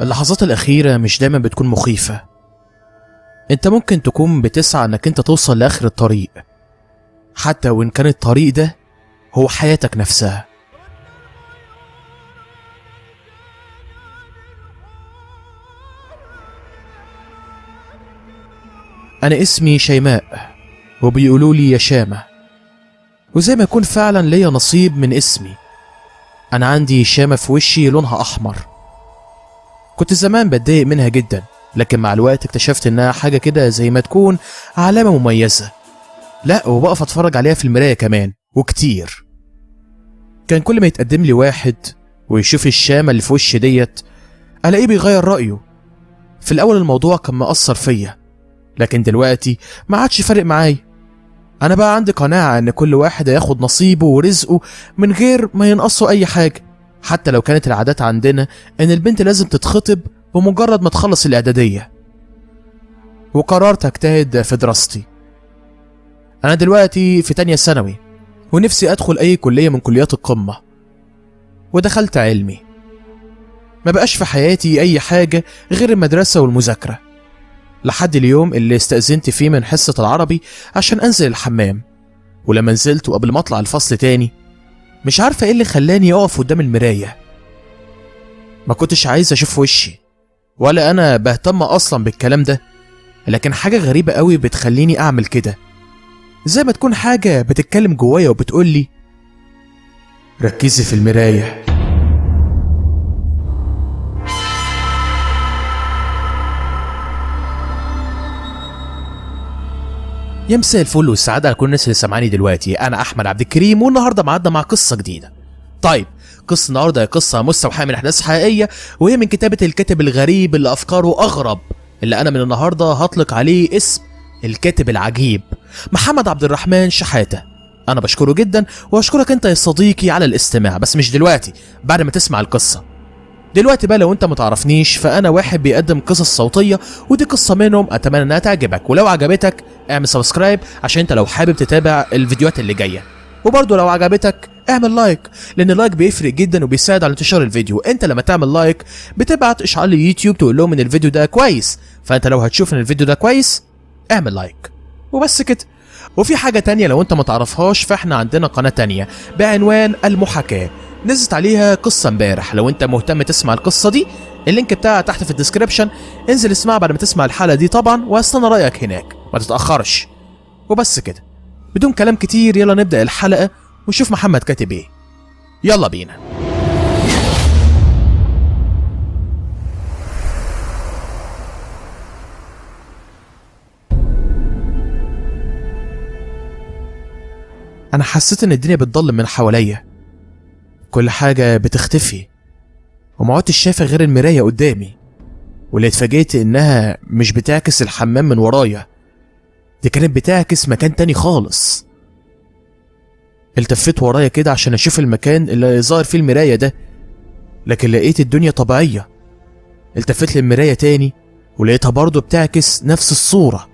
اللحظات الأخيرة مش دايما بتكون مخيفة. انت ممكن تكون بتسعى انك انت توصل لآخر الطريق، حتى وإن كان الطريق ده هو حياتك نفسها. أنا اسمي شيماء وبيقولوا لي يا شامة، وزي ما يكون فعلا ليا نصيب من اسمي. أنا عندي شامة في وشي لونها أحمر. كنت زمان بتضايق منها جدا، لكن مع الوقت اكتشفت إنها حاجة كده زي ما تكون علامة مميزة. لا، وبقف أتفرج عليها في المراية كمان وكتير. كان كل ما يتقدم لي واحد ويشوف الشامة اللي في وشي ديت ألاقيه بيغير رأيه. في الأول الموضوع كان مأثر فيا، لكن دلوقتي ما عادش فارق معايا. أنا بقى عندي قناعة إن كل واحد هياخد نصيبه ورزقه من غير ما ينقصه أي حاجة، حتى لو كانت العادات عندنا إن البنت لازم تتخطب بمجرد ما تخلص الإعدادية. وقررت أجتهد في دراستي. أنا دلوقتي في تانية ثانوي، ونفسي أدخل أي كلية من كليات القمة، ودخلت علمي. ما بقاش في حياتي أي حاجة غير المدرسة والمذاكرة، لحد اليوم اللي استأذنت فيه من حصة العربي عشان أنزل الحمام. ولما نزلت وقبل ما أطلع الفصل تاني، مش عارفة إيه اللي خلاني أقف قدام المراية. ما كنتش عايز أشوف وشي، ولا أنا بهتم أصلا بالكلام ده، لكن حاجة غريبة قوي بتخليني أعمل كده، زي ما تكون حاجة بتتكلم جوايا وبتقولي ركزي في المراية. يا مساء الفل والسعادة على كل الناس اللي سامعاني دلوقتي. أنا أحمد عبد الكريم، والنهاردة معدنا مع قصة جديدة. طيب، قصة النهاردة هي قصة مستوحاة من أحداث حقيقية، وهي من كتابة الكاتب الغريب اللي أفكاره أغرب، اللي أنا من النهاردة هطلق عليه اسم الكاتب العجيب، محمد عبد الرحمن شحاتة. أنا بشكره جدا، وأشكرك أنت يا صديقي على الاستماع، بس مش دلوقتي، بعد ما تسمع القصة. دلوقتي بقى لو انت متعرفنيش، فانا واحد بيقدم قصص صوتيه، ودي قصه منهم اتمنى انها تعجبك. ولو عجبتك اعمل سبسكرايب عشان انت لو حابب تتابع الفيديوهات اللي جايه. وبرضه لو عجبتك اعمل لايك، لان اللايك بيفرق جدا وبيساعد على انتشار الفيديو. انت لما تعمل لايك بتبعت اشعار لليوتيوب تقول لهم ان الفيديو ده كويس، فانت لو هتشوف ان الفيديو ده كويس اعمل لايك وبس كده. وفي حاجه تانية لو انت متعرفهاش، فاحنا عندنا قناه تانية بعنوان المحاكاه، نزلت عليها قصة امبارح. لو انت مهتم تسمع القصة دي، اللينك بتاعها تحت في الديسكريبشن، انزل اسمعها بعد ما تسمع الحلقة دي طبعا، وهستنى رأيك هناك، ما تتأخرش. وبس كده، بدون كلام كتير يلا نبدأ الحلقة ونشوف محمد كاتب ايه. يلا بينا. انا حسيت ان الدنيا بتضلم من حواليا، كل حاجة بتختفي، وما عدتش شايفة غير المراية قدامي، واللي اتفاجئت انها مش بتعكس الحمام من ورايا، دي كانت بتعكس مكان تاني خالص. التفيت ورايا كده عشان اشوف المكان اللي ظاهر فيه المراية ده، لكن لقيت الدنيا طبيعية. التفت للمراية تاني ولقيتها برضه بتعكس نفس الصورة.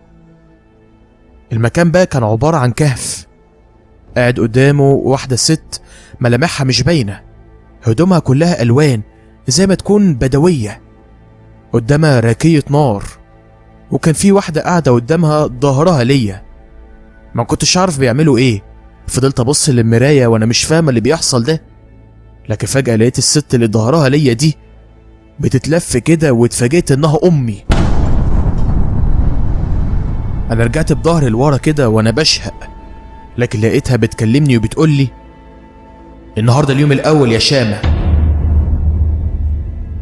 المكان بقى كان عبارة عن كهف، قاعد قدامه واحدة ست ملامحها مش باينة، هدومها كلها ألوان زي ما تكون بدوية، قدامها راكية نار، وكان في واحدة قاعدة قدامها ظهرها ليا. ما كنتش عارف بيعملوا ايه، فضلت ابص للمراية وانا مش فاهمة اللي بيحصل ده، لكن فجأة لقيت الست اللي ظهرها ليا دي بتتلف كده، واتفاجئت انها امي. انا رجعت بظهري لورا كده وانا بشهق، لكن لقيتها بتكلمني وبتقولي النهارده اليوم الاول يا شامة.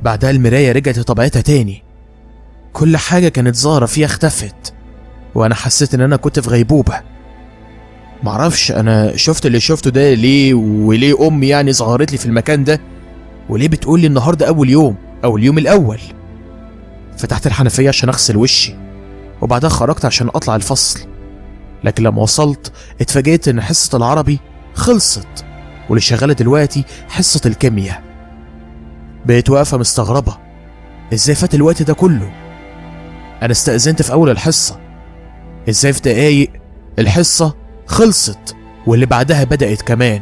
بعدها المراية رجعت لطبيعتها تاني، كل حاجة كانت ظاهرة فيها اختفت، وانا حسيت ان انا كنت في غيبوبة. معرفش انا شفت اللي شفته ده ليه، وليه امي يعني ظهرت لي في المكان ده، وليه بتقولي النهارده اول يوم او اليوم الاول. فتحت الحنفية عشان اغسل وشي، وبعدها خرجت عشان اطلع الفصل، لكن لما وصلت اتفاجئت ان حصة العربي خلصت، واللي شغالة دلوقتي حصة الكيمياء. بقيت واقفة مستغربة، ازاي فات الوقت ده كله؟ انا استأذنت في اول الحصة، ازاي في دقايق الحصة خلصت واللي بعدها بدأت كمان؟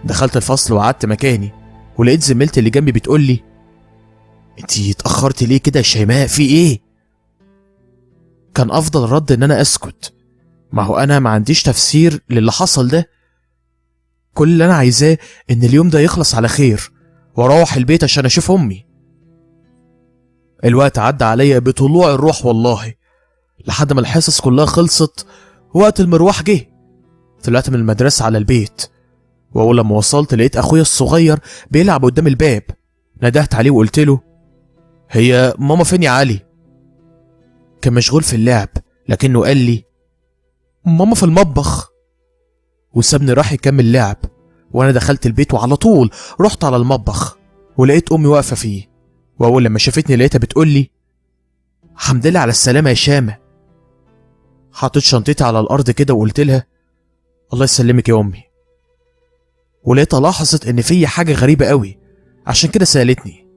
دخلت الفصل وقعدت مكاني، ولقيت زميلتي اللي جنبي بتقولي انتي اتأخرتي ليه كده يا شيماء، في ايه؟ كان افضل رد ان انا اسكت، ما هو انا ما عنديش تفسير للي حصل ده. كل اللي انا عايزاه ان اليوم ده يخلص على خير واروح البيت عشان اشوف امي. الوقت عدى عليا بطلوع الروح والله، لحد ما الحصص كلها خلصت ووقت المروح جه. طلعت من المدرسة على البيت، واول لما وصلت لقيت اخويا الصغير بيلعب قدام الباب. ندهت عليه وقلت له: هي ماما فين يا علي؟ كان مشغول في اللعب، لكنه قال لي: ماما في المطبخ، وسابني راح يكمل لعب. وانا دخلت البيت وعلى طول رحت على المطبخ ولقيت امي واقفه فيه، واول لما شافتني لقيتها بتقول لي: الحمد لله على السلامه يا شامه. حطيت شنطتي على الارض كده وقلت لها: الله يسلمك يا امي. ولقيتها لاحظت ان في حاجه غريبه قوي، عشان كده سالتني: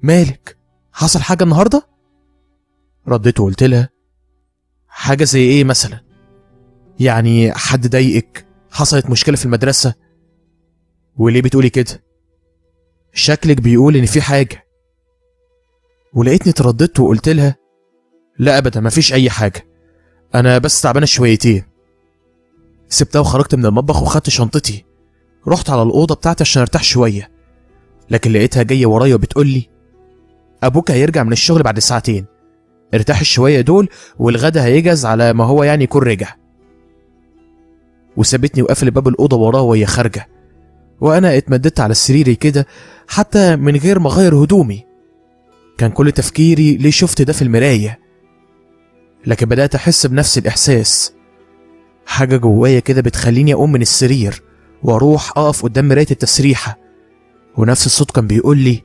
مالك، حصل حاجه النهارده؟ رديت وقلت لها: حاجه زي ايه مثلا؟ يعني حد ضايقك؟ حصلت مشكله في المدرسه؟ وليه بتقولي كده؟ شكلك بيقول ان في حاجه. ولقيتني اترددت وقلت لها: لا ابدا، مفيش اي حاجه، انا بس تعبانه شويتين. سبتها وخرجت من المطبخ وخدت شنطتي، رحت على الاوضه بتاعتي عشان ارتاح شويه، لكن لقيتها جايه ورايا وبتقول لي: ابوك هيرجع من الشغل بعد ساعتين، ارتاح شويه دول والغدا هيجهز على ما هو يعني يكون رجع. وسابتني وقفل باب الاوضه وراه وهي خارجه، وانا اتمددت على سريري كده حتى من غير ما اغير هدومي. كان كل تفكيري ليه شفت ده في المرايه، لكن بدات احس بنفس الاحساس، حاجه جوايا كده بتخليني اقوم من السرير واروح اقف قدام مرايه التسريحه، ونفس الصوت كان بيقول لي: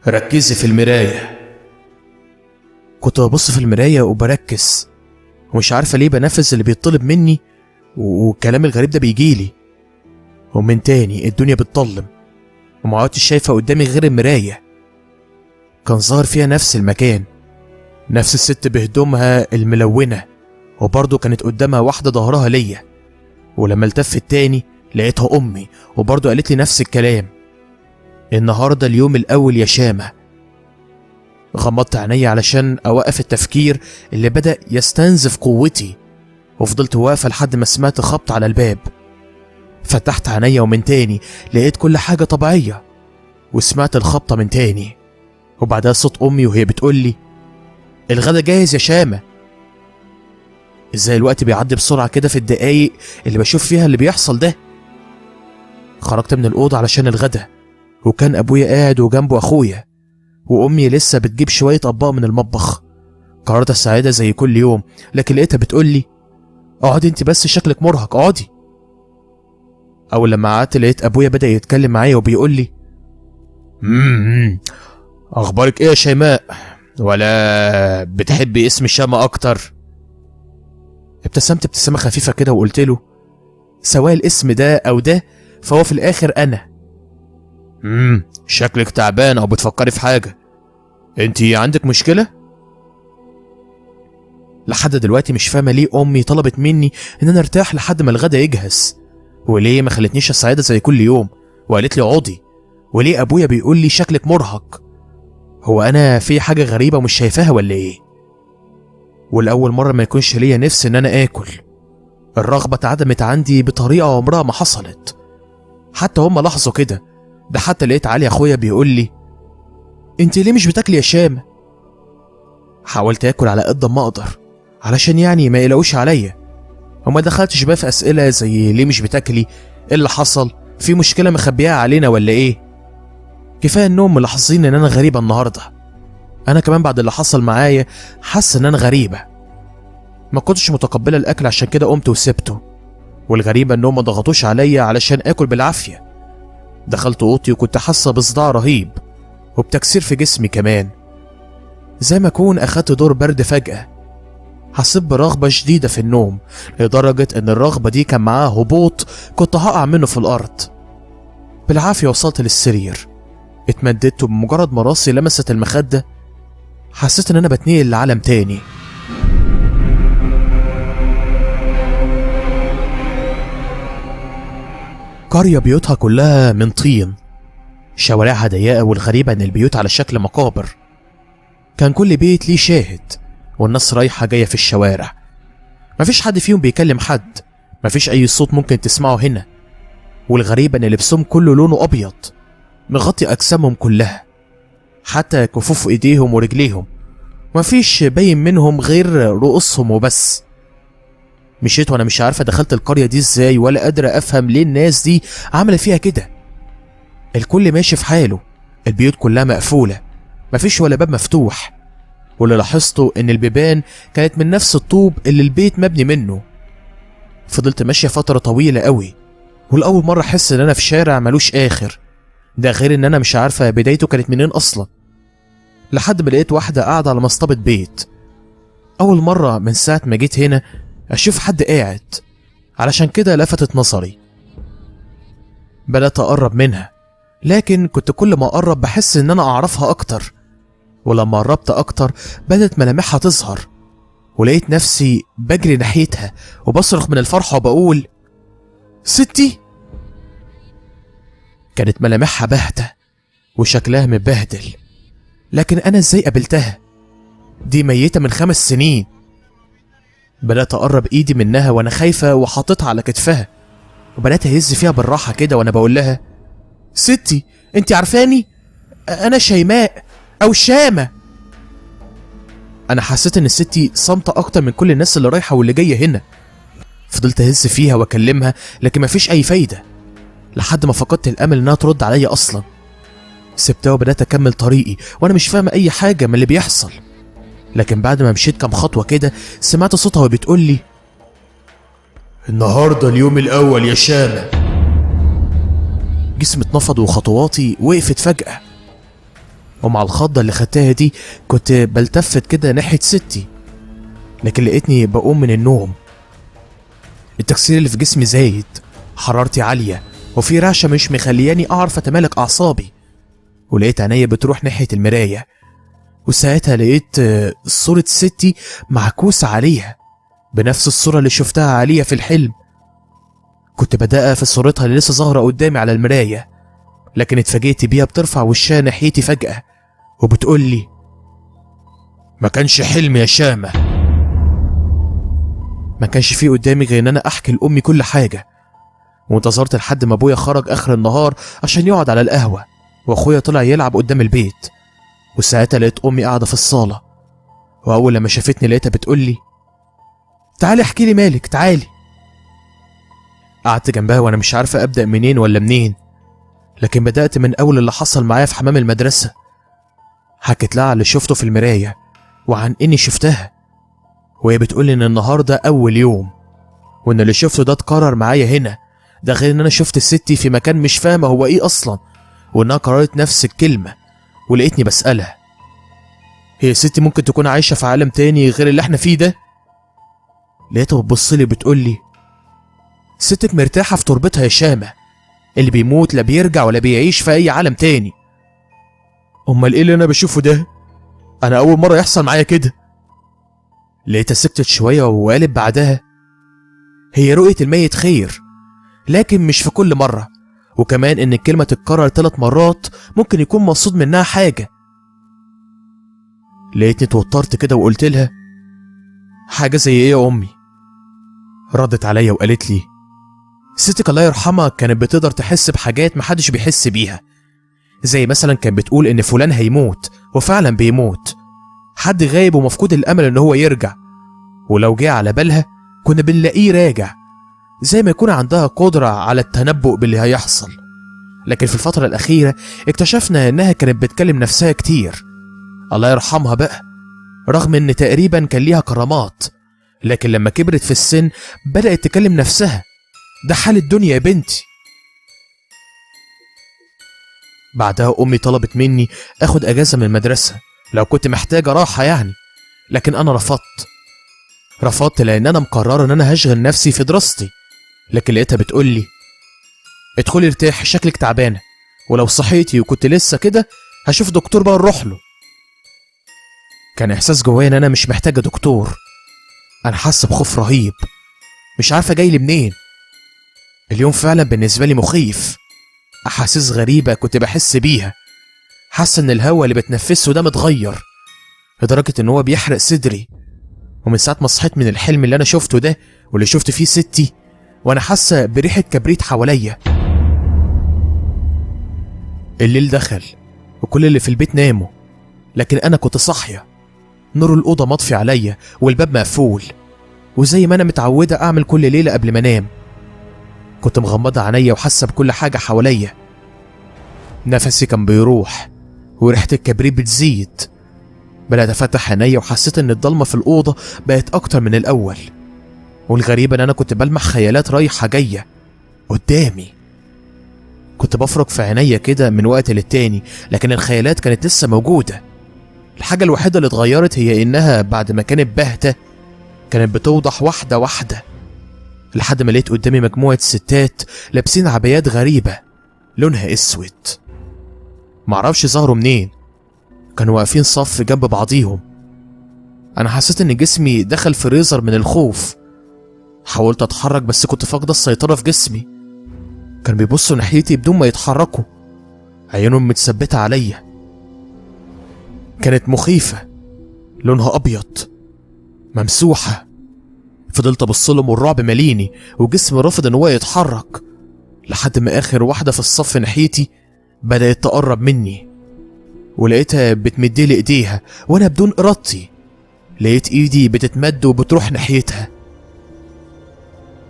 ركزي في المرايه. كنت ببص في المرايه وبركز، ومش عارفه ليه بنفذ اللي بيطلب مني، والكلام الغريب ده بيجيلي. ومن تاني الدنيا بتضلم وما عدتش شايفه قدامي غير المرايه. كان ظاهر فيها نفس المكان، نفس الست بهدومها الملونه، وبرضه كانت قدامها واحده ظهرها ليا. ولما التفت تاني لقيتها امي، وبرضه قالت لي نفس الكلام: النهارده اليوم الاول يا شامه. غمضت عيني علشان اوقف التفكير اللي بدأ يستنزف قوتي، وفضلت واقفه لحد ما سمعت خبط على الباب. فتحت عيني ومن تاني لقيت كل حاجه طبيعيه، وسمعت الخبطه من تاني، وبعدها صوت امي وهي بتقول لي: الغدا جاهز يا شامه. ازاي الوقت بيعدي بسرعه كده في الدقايق اللي بشوف فيها اللي بيحصل ده. خرجت من الاوضه علشان الغدا، وكان ابويا قاعد وجنبه اخويا، وامي لسه بتجيب شويه اطباق من المطبخ. قررت اساعدها زي كل يوم، لكن لقيتها بتقول لي: اقعدي انت بس، شكلك مرهق، اقعدي. اول لما قعدت لقيت ابويا بدا يتكلم معايا وبيقول لي: اخبارك ايه يا شيماء، ولا بتحبي اسم شامة اكتر؟ ابتسمت ابتسامه خفيفه كده وقلت له: سواء الاسم ده او ده فهو في الاخر انا. شكلك تعبان او بتفكري في حاجه، انتي عندك مشكله؟ لحد دلوقتي مش فاهمه ليه امي طلبت مني ان انا ارتاح لحد ما الغدا يجهز، وليه ما خلتنيش اساعدها زي كل يوم وقالت لي اقعدي، وليه ابويا بيقول لي شكلك مرهق. هو انا في حاجه غريبه ومش شايفاها ولا ايه؟ والاول مره ما يكونش ليا نفس ان انا اكل. الرغبه اتعدمت عندي بطريقه عمرها ما حصلت. حتى هم لاحظوا كده، ده حتى لقيت علي اخويا بيقول لي: انت ليه مش بتاكلي يا شام؟ حاولت اكل على قد ما اقدر علشان يعني ما يقلقوش عليا، وما دخلتش بقى في اسئله زي ليه مش بتاكلي، ايه اللي حصل، في مشكله مخبيها علينا ولا ايه. كفايه انهم ملاحظين ان انا غريبه النهارده. انا كمان بعد اللي حصل معايا حاسه ان انا غريبه، ما كنتش متقبله الاكل، عشان كده قمت وسبته. والغريبه انهم ما ضغطوش عليا علشان اكل بالعافيه. دخلت اوضتي وكنت حاسه بصداع رهيب وبتكسير في جسمي كمان، زي ما اكون اخدت دور برد فجاه. حسيت برغبه شديده في النوم، لدرجه ان الرغبه دي كان معاها هبوط كنت هقع منه في الارض. بالعافيه وصلت للسرير، اتمددت، وبمجرد ما راسي لمست المخده حسيت ان انا بتنقل لعالم تاني. قريه بيوتها كلها من طين، شوارعها ضيقة، والغريبة ان البيوت على شكل مقابر. كان كل بيت ليه شاهد، والناس رايحة جاية في الشوارع. مفيش حد فيهم بيكلم حد، مفيش اي صوت ممكن تسمعه هنا. والغريبة ان لبسهم كله لونه ابيض مغطي اجسامهم كلها، حتى كفوف ايديهم ورجليهم مفيش باين منهم غير رؤوسهم وبس. مشيت وانا مش عارفة دخلت القرية دي ازاي، ولا قادرة افهم ليه الناس دي عاملة فيها كده. الكل ماشي في حاله، البيوت كلها مقفولة، مفيش ولا باب مفتوح. واللي لاحظته ان البيبان كانت من نفس الطوب اللي البيت مبني منه. فضلت ماشية فترة طويلة قوي، والأول مرة أحس إن أنا في شارع ملوش آخر، ده غير إن أنا مش عارفة بدايته كانت منين أصلا. لحد ما لقيت واحدة قاعدة على مصطبة بيت. أول مرة من ساعة ما جيت هنا أشوف حد قاعد، علشان كده لفتت نظري. بدأت أقرب منها، لكن كنت كل ما أقرب بحس إن أنا أعرفها أكتر. ولما قربت أكتر بدأت ملامحها تظهر، ولقيت نفسي بجري ناحيتها وبصرخ من الفرحة وبقول: ستي. كانت ملامحها باهتة وشكلها متبهدل، لكن أنا إزاي قابلتها؟ دي ميتة من 5 سنين. بدأت أقرب إيدي منها وأنا خايفة وحاططها على كتفها، وبدأت أهز فيها بالراحة كده وأنا بقول لها: ستي، أنت عارفاني؟ أنا شيماء أو شامة. أنا حسيت إن ستي صامتة أكتر من كل الناس اللي رايحة واللي جاية هنا. فضلت أهز فيها وأكلمها، لكن مفيش أي فايدة، لحد ما فقدت الأمل إنها ترد عليا أصلا. سبتها وبدأت أكمل طريقي وأنا مش فاهمة أي حاجة من اللي بيحصل. لكن بعد ما مشيت كام خطوة كده سمعت صوتها وبتقول لي: النهاردة اليوم الأول يا شامة. جسمي اتنفض وخطواتي وقفت فجأة، ومع الخضة اللي خدتها دي كنت بلتفت كده ناحية ستي، لكن لقيتني بقوم من النوم. التكسير اللي في جسمي زايد، حرارتي عالية، وفي رعشة مش مخلياني أعرف أتمالك أعصابي. ولقيت عينيا بتروح ناحية المراية، وساعتها لقيت صورة ستي معكوسة عليها بنفس الصورة اللي شفتها عليها في الحلم. كنت بدقق في صورتها اللي لسه ظاهرة قدامي على المراية، لكن اتفاجئت بيها بترفع وشها ناحيتي فجأة وبتقول لي: ما كانش حلم يا شامة. ما كانش فيه قدامي غير ان انا احكي لامي كل حاجة، وانتظرت لحد ما ابويا خرج اخر النهار عشان يقعد على القهوة، واخويا طلع يلعب قدام البيت. وساعتها لقيت امي قاعدة في الصالة، واول لما شافتني لقيتها بتقول لي: تعالي احكي لي مالك، تعالي. قعدت جنبها وانا مش عارفة ابدأ منين ولا منين، لكن بدأت من اول اللي حصل معايا في حمام المدرسة. حكيت لها على اللي شفته في المراية وعن اني شفتها، وهي بتقولي ان النهارده اول يوم، وان اللي شفته ده اتكرر معايا هنا. ده غير ان انا شفت ستي في مكان مش فاهمه هو ايه اصلا، وانها كررت نفس الكلمه. ولقيتني بسألها: هي ستي ممكن تكون عايشه في عالم تاني غير اللي احنا فيه ده؟ لقيتها بتبصلي بتقولي: ستك مرتاحه في تربتها يا شامه، اللي بيموت لا بيرجع ولا بيعيش في اي عالم تاني. امال ايه اللي انا بشوفه ده؟ انا اول مره يحصل معايا كده. لقيتها سكتت شويه وقالت بعدها: هي رؤيه الميت خير، لكن مش في كل مره، وكمان ان الكلمه تتكرر 3 مرات ممكن يكون مقصود منها حاجه. لقيتني اتوترت كده وقلت لها: حاجه زي ايه يا امي؟ ردت عليا وقالت لي: ستك الله يرحمها كانت بتقدر تحس بحاجات محدش بيحس بيها، زي مثلا كانت بتقول ان فلان هيموت وفعلا بيموت، حد غايب ومفقود الامل ان هو يرجع، ولو جه على بالها كنا بنلاقيه راجع، زي ما يكون عندها قدرة على التنبؤ باللي هيحصل. لكن في الفترة الأخيرة اكتشفنا انها كانت بتكلم نفسها كتير، الله يرحمها بقى، رغم ان تقريبا كان ليها كرامات، لكن لما كبرت في السن بدأت تكلم نفسها. ده حال الدنيا يا بنتي. بعدها امي طلبت مني اخد اجازة من المدرسة لو كنت محتاجة راحة يعني، لكن انا رفضت لان انا مقررة ان انا هشغل نفسي في دراستي. لكن لقيتها بتقولي: ادخلي ارتاحي، شكلك تعبانة، ولو صحيتي وكنت لسه كده هشوف دكتور بقى نروح له. كان احساس جوايا ان انا مش محتاجة دكتور. انا حاسة بخوف رهيب مش عارفة جايلي منين. اليوم فعلا بالنسبة لي مخيف. أحاسيس غريبة كنت بحس بيها. حاسة إن الهوا اللي بتنفسه ده متغير لدرجة إن هو بيحرق صدري. ومن ساعة ما صحيت من الحلم اللي أنا شفته ده واللي شفت فيه ستي وأنا حاسة بريحة كبريت حواليا. الليل دخل وكل اللي في البيت ناموا، لكن أنا كنت صاحية. نور الأوضة مطفي عليا والباب مقفول، وزي ما أنا متعودة أعمل كل ليلة قبل ما أنام كنت مغمضة عينيا وحاسة بكل حاجة حواليا. نفسي كان بيروح وريحة الكبريت بتزيد. بدأت أفتح عينيا وحسيت إن الضلمة في الأوضة بقت أكتر من الأول، والغريب إن أنا كنت بلمح خيالات رايحة جاية قدامي. كنت بفرج في عينيا كده من وقت للتاني، لكن الخيالات كانت لسه موجودة. الحاجة الوحيدة اللي اتغيرت هي إنها بعد ما كانت باهتة كانت بتوضح واحدة واحدة، لحد ما لقيت قدامي مجموعة ستات لابسين عبايات غريبة لونها اسود. معرفش ظهروا منين، كانوا واقفين صف جنب بعضيهم. انا حسيت ان جسمي دخل في ريزر من الخوف. حاولت اتحرك بس كنت فاقدة السيطرة في جسمي. كانوا بيبصوا ناحيتي بدون ما يتحركوا، عيونهم متثبتة عليا. كانت مخيفة، لونها ابيض، ممسوحة. فضلت ابصلهم والرعب ماليني وجسمي رافض ان هو يتحرك، لحد ما اخر واحدة في الصف ناحيتي بدأت تقرب مني، ولقيتها بتمدلي ايديها وانا بدون ارادتي لقيت ايدي بتتمد وبتروح ناحيتها.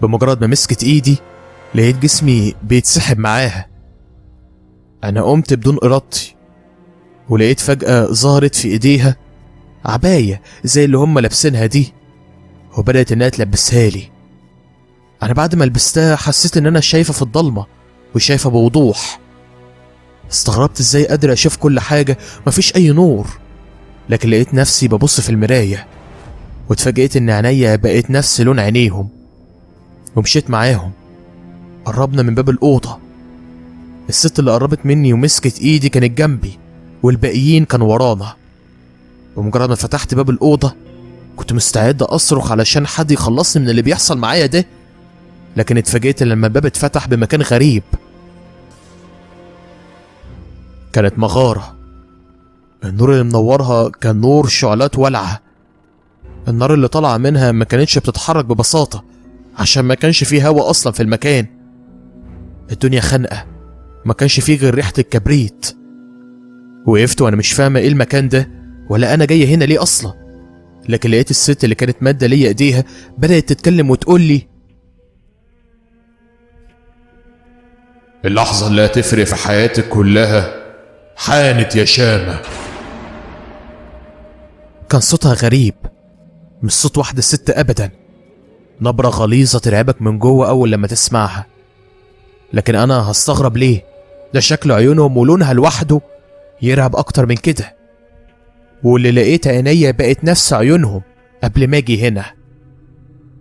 بمجرد ما مسكت ايدي لقيت جسمي بيتسحب معاها. انا قمت بدون ارادتي ولقيت فجأة ظهرت في ايديها عباية زي اللي هم لابسينها دي، وبدأت انها تلبسها لي. انا بعد ما لبستها حسيت ان انا شايفة في الضلمة وشايفة بوضوح. استغربت ازاي قادر اشوف كل حاجة مفيش اي نور، لكن لقيت نفسي ببص في المراية واتفاجئت ان عينيا بقت نفس لون عينيهم، ومشيت معاهم. قربنا من باب الأوضة. الست اللي قربت مني ومسكت ايدي كانت جنبي والباقيين كانوا ورانا. بمجرد ما فتحت باب الأوضة كنت مستعد أصرخ علشان حد يخلصني من اللي بيحصل معايا ده، لكن اتفاجئت لما الباب اتفتح بمكان غريب. كانت مغارة. النور اللي منورها كان نور شعلات والعة. النار اللي طالعة منها ما كانتش بتتحرك ببساطة عشان ما كانش فيه هوا أصلا في المكان. الدنيا خانقة، ما كانش فيه غير ريحة الكبريت. وقفت وأنا مش فاهمة إيه المكان ده ولا أنا جاية هنا ليه أصلا، لكن لقيت الست اللي كانت مادة ليا إيديها بدأت تتكلم وتقول لي: اللحظة اللي هتفرق في حياتك كلها حانت يا شامة. كان صوتها غريب، مش صوت واحدة ست أبدا. نبرة غليظة ترعبك من جوه أول لما تسمعها، لكن أنا هستغرب ليه؟ ده شكل عيونهم ولونها لوحده يرعب أكتر من كده. واللي لقيت عينيا بقت نفس عيونهم قبل ما أجي هنا،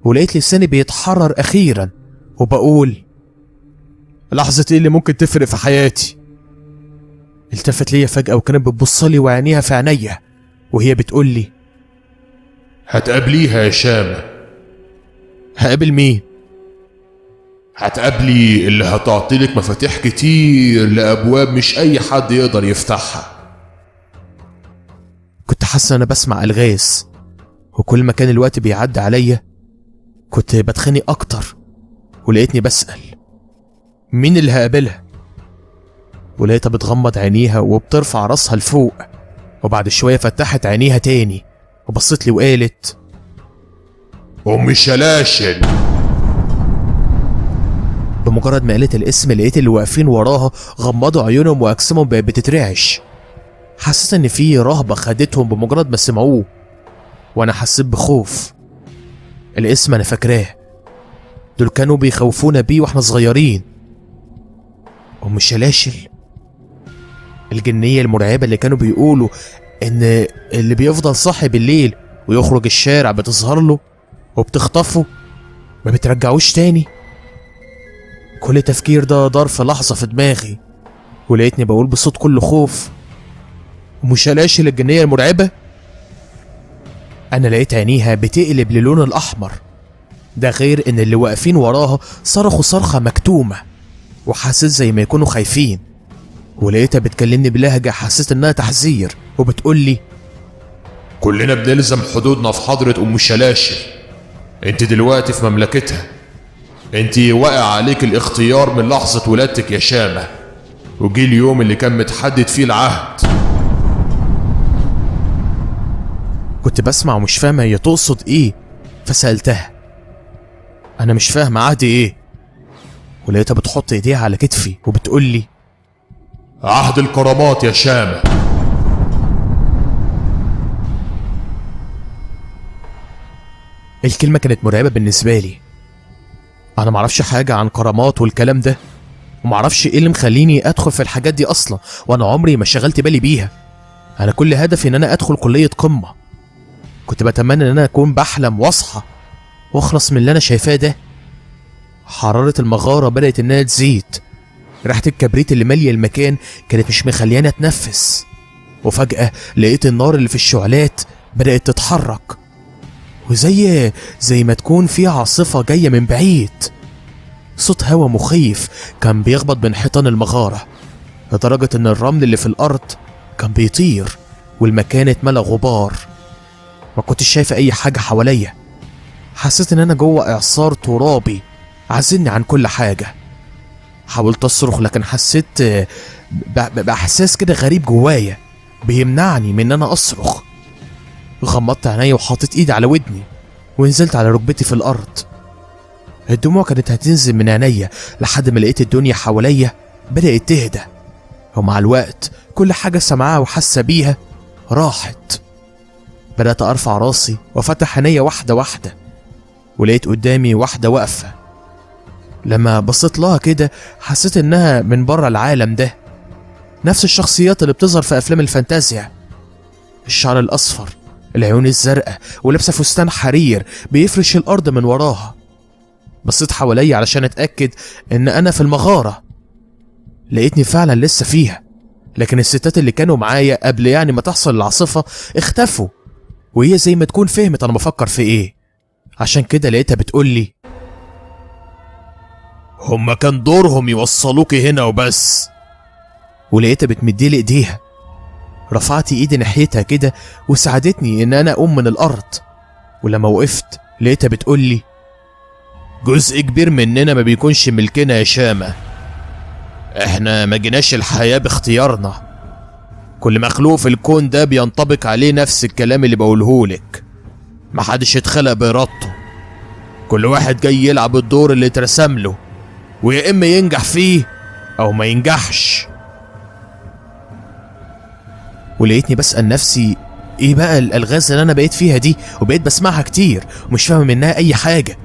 ولقيت لساني بيتحرر أخيرا وبقول: لحظة إيه اللي ممكن تفرق في حياتي؟ التفت ليا فجأة وكانت بتبصلي وعينيها في عينيا وهي بتقولي: هتقابليها يا شامة. هقابل مين؟ هتقابلي اللي هتعطيلك مفاتيح كتير لأبواب مش أي حد يقدر يفتحها. كنت حاسة أنا بسمع ألغاز، وكل ما كان الوقت بيعدي عليا كنت بتخنق أكتر، ولقيتني بسأل: مين اللي هقابلها؟ ولقيتها بتغمض عينيها وبترفع راسها لفوق، وبعد شوية فتحت عينيها تاني وبصت لي وقالت: أم شلاشل. بمجرد ما قالت الاسم لقيت اللي واقفين وراها غمضوا عيونهم واجسامهم بقت بتترعش. حسيت ان في رهبة خدتهم بمجرد ما سمعوه، وانا حسيت بخوف. الاسم انا فاكراه، دول كانوا بيخوفونا بيه واحنا صغيرين. ام شلاشل، الجنية المرعبة اللي كانوا بيقولوا ان اللي بيفضل صاحي بالليل ويخرج الشارع بتظهر له وبتخطفه ما بترجعوش تاني. كل تفكير ده دار في لحظة في دماغي، ولقيتني بقول بصوت كله خوف: أم شلاشل الجنية المرعبة. أنا لقيت عينيها بتقلب للون الأحمر، ده غير إن اللي واقفين وراها صرخوا صرخة مكتومة وحسيت زي ما يكونوا خايفين، ولقيتها بتكلمني بلهجة حسيت انها تحذير وبتقولي: كلنا بنلزم حدودنا في حضرة ام شلاشل، انت دلوقتي في مملكتها، انت واقع عليك الاختيار من لحظة ولادتك يا شامة، وجي اليوم اللي كان متحدد فيه العهد. كنت بسمع ومش فاهمة هي تقصد ايه، فسألتها: انا مش فاهم عهد ايه؟ ولقيتها بتحط ايديها على كتفي وبتقولي: عهد الكرامات يا شامة. الكلمة كانت مرعبة بالنسبة لي. انا معرفش حاجة عن كرامات والكلام ده، ومعرفش ايه اللي مخليني ادخل في الحاجات دي اصلا، وانا عمري ما شغلت بالي بيها. انا كل هدفي ان انا ادخل كلية قمة. كنت بتمنى ان انا اكون بحلم واصحى واخلص من اللي انا شايفاه ده. حرارة المغارة بدأت انها تزيد، ريحة الكبريت اللي مالية المكان كانت مش مخلياني اتنفس، وفجأة لقيت النار اللي في الشعلات بدأت تتحرك، وزي ما تكون في عاصفة جاية من بعيد. صوت هوا مخيف كان بيخبط بين حيطان المغارة، لدرجة ان الرمل اللي في الارض كان بيطير والمكان اتملى غبار. ما كنتش شايفة اي حاجة حواليا. حسيت ان انا جوه اعصار ترابي عازلني عن كل حاجة. حاولت اصرخ لكن حسيت باحساس كده غريب جوايا بيمنعني من ان انا اصرخ. غمضت عيني وحطيت ايدي على ودني ونزلت على ركبتي في الارض. الدموع كانت هتنزل من عينيا لحد ما لقيت الدنيا حواليا بدأت تهدى، ومع الوقت كل حاجة سمعها وحاسة بيها راحت. بدأت ارفع راسي وافتح عينيا واحدة واحدة، ولقيت قدامي واحدة واقفة. لما بصيت لها كده حسيت انها من بره العالم ده، نفس الشخصيات اللي بتظهر في افلام الفانتازيا. الشعر الاصفر، العيون الزرقاء، ولابسه فستان حرير بيفرش الارض من وراها. بصيت حواليا علشان اتاكد ان انا في المغاره. لقيتني فعلا لسه فيها، لكن الستات اللي كانوا معايا قبل ما تحصل العاصفه اختفوا، وهي زي ما تكون فهمت انا بفكر في ايه. عشان كده لقيتها بتقولي: هما كان دورهم يوصلوكي هنا وبس. ولقيتها بتمديلي ايديها. رفعت ايدي ناحيتها كده وساعدتني ان انا اقوم من الارض. ولما وقفت لقيتها بتقولي: جزء كبير مننا ما بيكونش ملكنا يا شامة، احنا ما جيناش الحياة باختيارنا. كل مخلوق في الكون ده بينطبق عليه نفس الكلام اللي بقولهولك، محدش اتخلق بإرادته. كل واحد جاي يلعب الدور اللي اترسم له، ويا اما ينجح فيه او ما ينجحش. ولقيتني بسأل نفسي ايه بقى الالغاز اللي انا بقيت فيها دي، وبقيت بسمعها كتير ومش فاهم منها اي حاجة.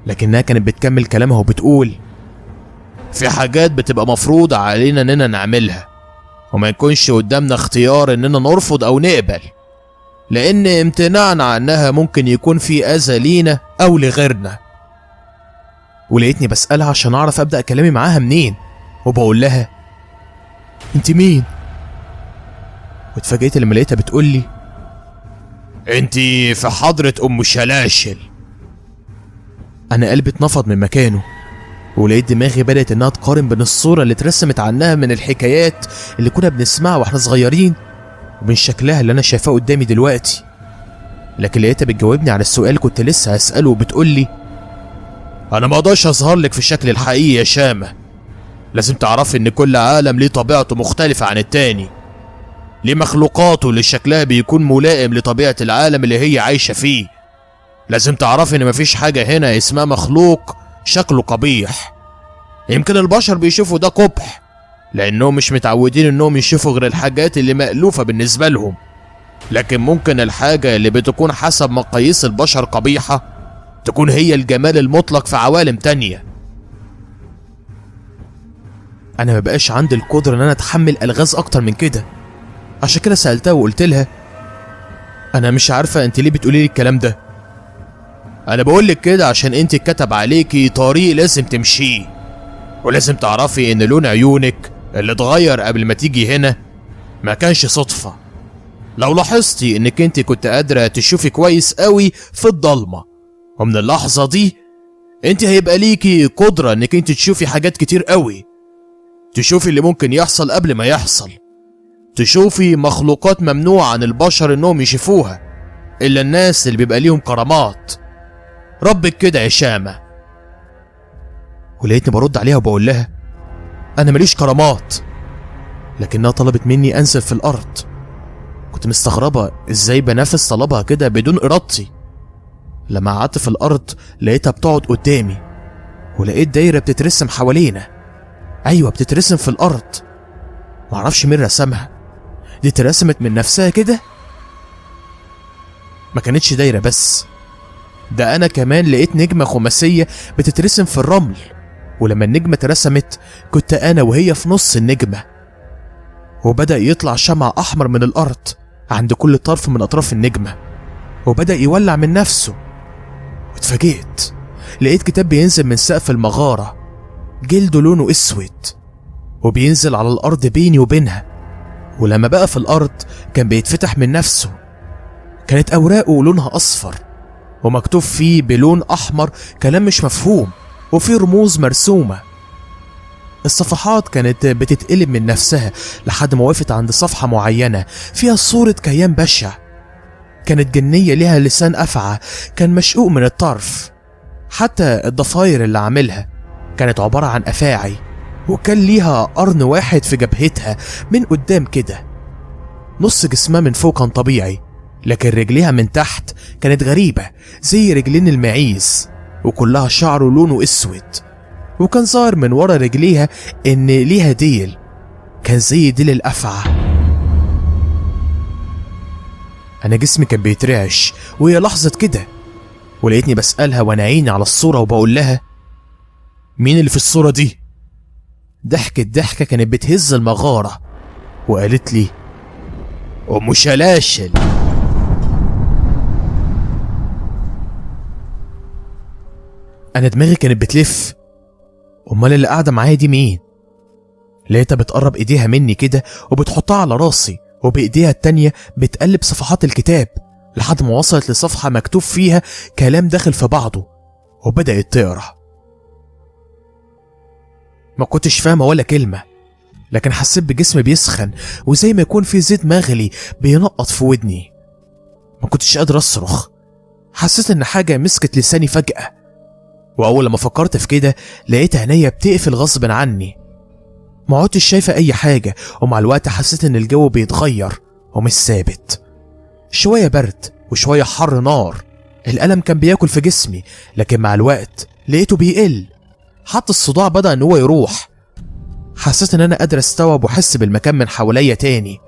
لكنها كانت بتكمل كلامها وبتقول: في حاجات بتبقى مفروضة علينا اننا نعملها، وما يكونش قدامنا اختيار اننا نرفض او نقبل، لان امتناعنا عنها ممكن يكون في اذى لينا او لغيرنا. ولقيتني بسألها عشان اعرف ابدأ كلامي معاها منين، وبقول لها: انت مين؟ واتفاجئت لما لقيتها بتقولي: انت في حضرة ام شلاشل. انا قلبي اتنفض من مكانه، ولقيت دماغي بدأت انها تقارن بين الصورة اللي اترسمت عنها من الحكايات اللي كنا بنسمعها واحنا صغيرين وبين شكلها اللي انا شايفاه قدامي دلوقتي. لكن لقيتها بتجاوبني على السؤال كنت لسه هسأله وبتقولي: انا ما اقدرش اظهر لك في الشكل الحقيقي يا شامة. لازم تعرفي ان كل عالم ليه طبيعته مختلفة عن التاني، ليه مخلوقاته اللي شكلها بيكون ملائم لطبيعة العالم اللي هي عايشة فيه. لازم تعرفي ان مفيش حاجة هنا اسمها مخلوق شكله قبيح. يمكن البشر بيشوفوا ده قبح لانهم مش متعودين انهم يشوفوا غير الحاجات اللي مألوفة بالنسبة لهم، لكن ممكن الحاجة اللي بتكون حسب مقاييس البشر قبيحة تكون هي الجمال المطلق في عوالم تانية. انا ما بقاش عندي القدرة ان انا اتحمل الغاز اكتر من كده. عشان كده سألتها وقلت لها: انا مش عارفة انت ليه بتقولي لي الكلام ده. انا بقولك كده عشان انت اتكتب عليكي طريق لازم تمشيه، ولازم تعرفي ان لون عيونك اللي اتغير قبل ما تيجي هنا ما كانش صدفة. لو لاحظتي انك انت كنت قادرة تشوفي كويس قوي في الضلمة، ومن اللحظة دي انت هيبقى ليكي قدرة انك انت تشوفي حاجات كتير قوي، تشوفي اللي ممكن يحصل قبل ما يحصل، تشوفي مخلوقات ممنوع عن البشر انهم يشوفوها الا الناس اللي بيبقى ليهم كرامات. ربك كده يا شامة. ولقيتني برد عليها وبقول لها انا ماليش كرامات، لكنها طلبت مني انزل في الارض. كنت مستغربة ازاي بنفذ طلبها كده بدون ارادتي. لما قعدت في الارض لقيتها بتقعد قدامي، ولقيت دايرة بتترسم حوالينا. ايوه بتترسم في الارض، معرفش مين رسمها، دي اترسمت من نفسها كده. ما كانتش دايرة بس، ده انا كمان لقيت نجمة خماسية بتترسم في الرمل، ولما النجمة اترسمت كنت انا وهي في نص النجمة، وبدأ يطلع شمع احمر من الارض عند كل طرف من اطراف النجمة، وبدأ يولع من نفسه. واتفاجئت لقيت كتاب بينزل من سقف المغارة، جلده لونه اسود، وبينزل على الارض بيني وبينها، ولما بقى في الارض كان بيتفتح من نفسه. كانت اوراقه لونها اصفر، ومكتوب فيه بلون احمر كلام مش مفهوم، وفيه رموز مرسومة. الصفحات كانت بتتقلب من نفسها لحد ما وقفت عند صفحة معينة فيها صورة كيان بشع. كانت جنية ليها لسان أفعى كان مشقوق من الطرف، حتى الضفاير اللي عاملها كانت عبارة عن أفاعي، وكان ليها قرن واحد في جبهتها من قدام كده. نص جسمها من فوق كان طبيعي، لكن رجليها من تحت كانت غريبة زي رجلين المعيز، وكلها شعر لونه اسود، وكان ظاهر من ورا رجليها ان ليها ديل كان زي ديل الافعى. انا جسمي كان بيترعش وهي لحظة كده، ولقيتني بسألها وانا عيني على الصورة وبقول لها مين اللي في الصورة دي؟ ضحكت ضحكة كانت بتهز المغارة وقالت لي ام شلاشل. انا دماغي كانت بتلف، امال اللي قاعده معايا دي مين؟ لقيتها بتقرب ايديها مني كده وبتحطها على راسي، وبايديها التانية بتقلب صفحات الكتاب لحد ما وصلت لصفحة مكتوب فيها كلام داخل في بعضه، وبدأت تقرا. ما كنتش فاهمة ولا كلمة، لكن حسيت بجسمي بيسخن وزي ما يكون في زيت مغلي بينقط في ودني. ما كنتش قادر اصرخ، حسيت ان حاجة مسكت لساني فجأة، واول لما فكرت في كده لقيت عينيا بتقفل غصب عني. ما عدتش شايفه اي حاجه، ومع الوقت حسيت ان الجو بيتغير ومش ثابت، شويه برد وشويه حر نار. الالم كان بياكل في جسمي، لكن مع الوقت لقيته بيقل، حتى الصداع بدا ان هو يروح. حسيت ان انا قادر استوعب واحس بالمكان من حواليا تاني،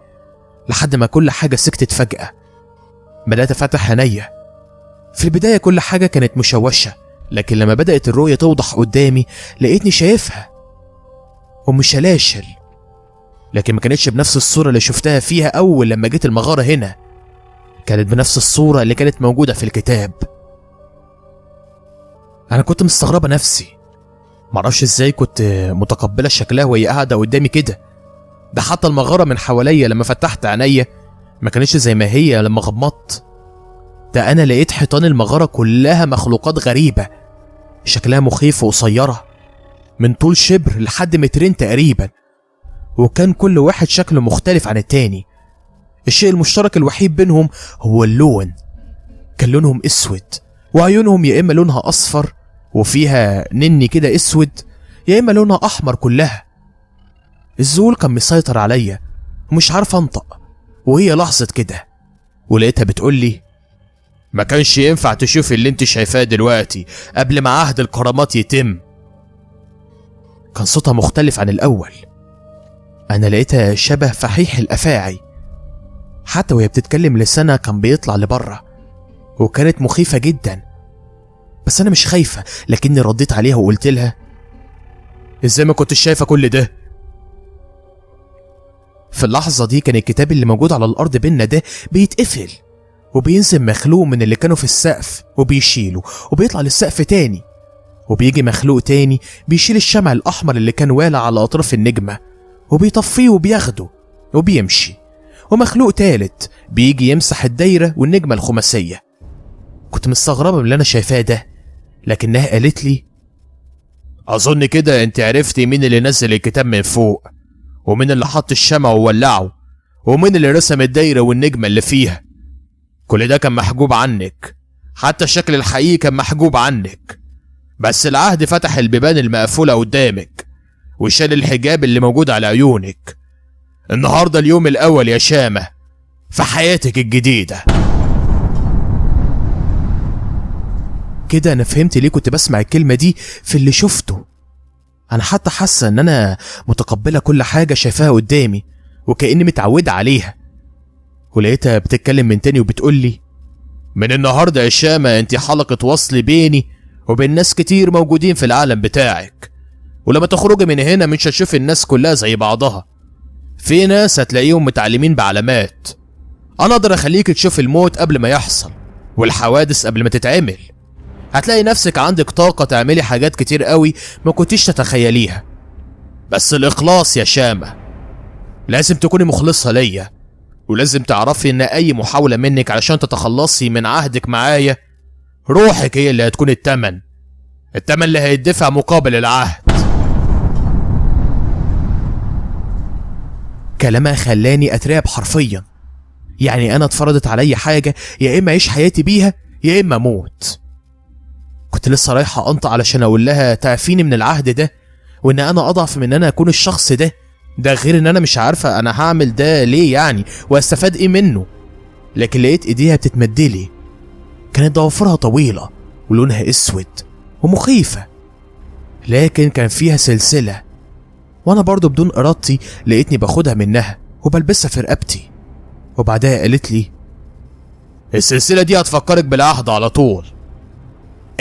لحد ما كل حاجه سكتت فجاه. بدات افتح عينيا. في البدايه كل حاجه كانت مشوشه، لكن لما بدأت الرؤية توضح قدامي لقيتني شايفها أم شلاشل، لكن ما كانتش بنفس الصورة اللي شفتها فيها أول لما جيت المغارة هنا، كانت بنفس الصورة اللي كانت موجودة في الكتاب. أنا كنت مستغربة نفسي، معرفش إزاي كنت متقبلة شكلها وهي قاعدة قدامي كده. ده حتى المغارة من حواليا لما فتحت عينيا ما كانتش زي ما هي لما غمضت. ده أنا لقيت حيطان المغارة كلها مخلوقات غريبة شكلها مخيف وقصيرة، من طول شبر لحد مترين تقريبا، وكان كل واحد شكله مختلف عن التاني. الشيء المشترك الوحيد بينهم هو اللون، كان لونهم اسود، وعيونهم يا اما لونها اصفر وفيها نني كده اسود، يا اما لونها احمر كلها. الذهول كان مسيطر عليا ومش عارف انطق، وهي لحظة كده ولقيتها بتقولي ما كانش ينفع تشوف اللي انت شايفاه دلوقتي قبل ما عهد الكرامات يتم. كان صوتها مختلف عن الأول، أنا لقيتها شبه فحيح الأفاعي، حتى وهي بتتكلم لسانها كان بيطلع لبره، وكانت مخيفة جدا. بس أنا مش خايفة، لكني رديت عليها وقلت لها إزاي ما كنتش شايفة كل ده؟ في اللحظة دي كان الكتاب اللي موجود على الأرض بينا ده بيتقفل، وبينزل مخلوق من اللي كانوا في السقف وبيشيله، وبيطلع للسقف تاني، وبيجي مخلوق تاني بيشيل الشمع الأحمر اللي كان والع على أطراف النجمة وبيطفيه وبياخده وبيمشي، ومخلوق تالت بيجي يمسح الدايرة والنجمة الخماسية. كنت مستغربة من اللي أنا شايفاه ده، لكنها قالت لي: اظن كده انت عرفتي مين اللي نزل الكتاب من فوق، ومين اللي حط الشمع وولعه، ومين اللي رسم الدايرة والنجمة اللي فيها. كل ده كان محجوب عنك، حتى الشكل الحقيقي كان محجوب عنك، بس العهد فتح البيبان المقفولة قدامك وشال الحجاب اللي موجود على عيونك. النهاردة اليوم الأول يا شامة في حياتك الجديدة. كده أنا فهمت ليه كنت بسمع الكلمة دي في اللي شفته. أنا حتى حاسة إن أنا متقبلة كل حاجة شايفاها قدامي وكأني متعودة عليها. ولقيتها بتتكلم من تاني وبتقولي: من النهاردة يا شامة انت حلقة وصل بيني وبين ناس كتير موجودين في العالم بتاعك، ولما تخرجي من هنا مش هتشوفي الناس كلها زي بعضها. في ناس هتلاقيهم متعلمين بعلامات. انا اقدر اخليك تشوف الموت قبل ما يحصل والحوادث قبل ما تتعمل. هتلاقي نفسك عندك طاقة تعملي حاجات كتير قوي ما كنتيش تتخيليها. بس الاخلاص يا شامة، لازم تكوني مخلصة ليا، ولازم تعرفي ان اي محاولة منك علشان تتخلصي من عهدك معايا روحك هي اللي هتكون التمن اللي هيدفع مقابل العهد. كلامها خلاني اترعب حرفيا. يعني انا اتفرضت عليا حاجة يا اما اعيش حياتي بيها يا اما اموت. كنت لسه رايحة انطق علشان اقول لها تعفيني من العهد ده، وان انا اضعف من ان انا اكون الشخص ده غير ان انا مش عارفة انا هعمل ده ليه يعني واستفاد ايه منه. لكن لقيت ايديها بتتمدلي. كانت ضوافرها طويلة ولونها اسود ومخيفة، لكن كان فيها سلسلة، وانا برضو بدون ارادتي لقيتني باخدها منها وبلبسها في رقبتي. وبعدها قالت لي: السلسلة دي هتفكرك بالعهد على طول،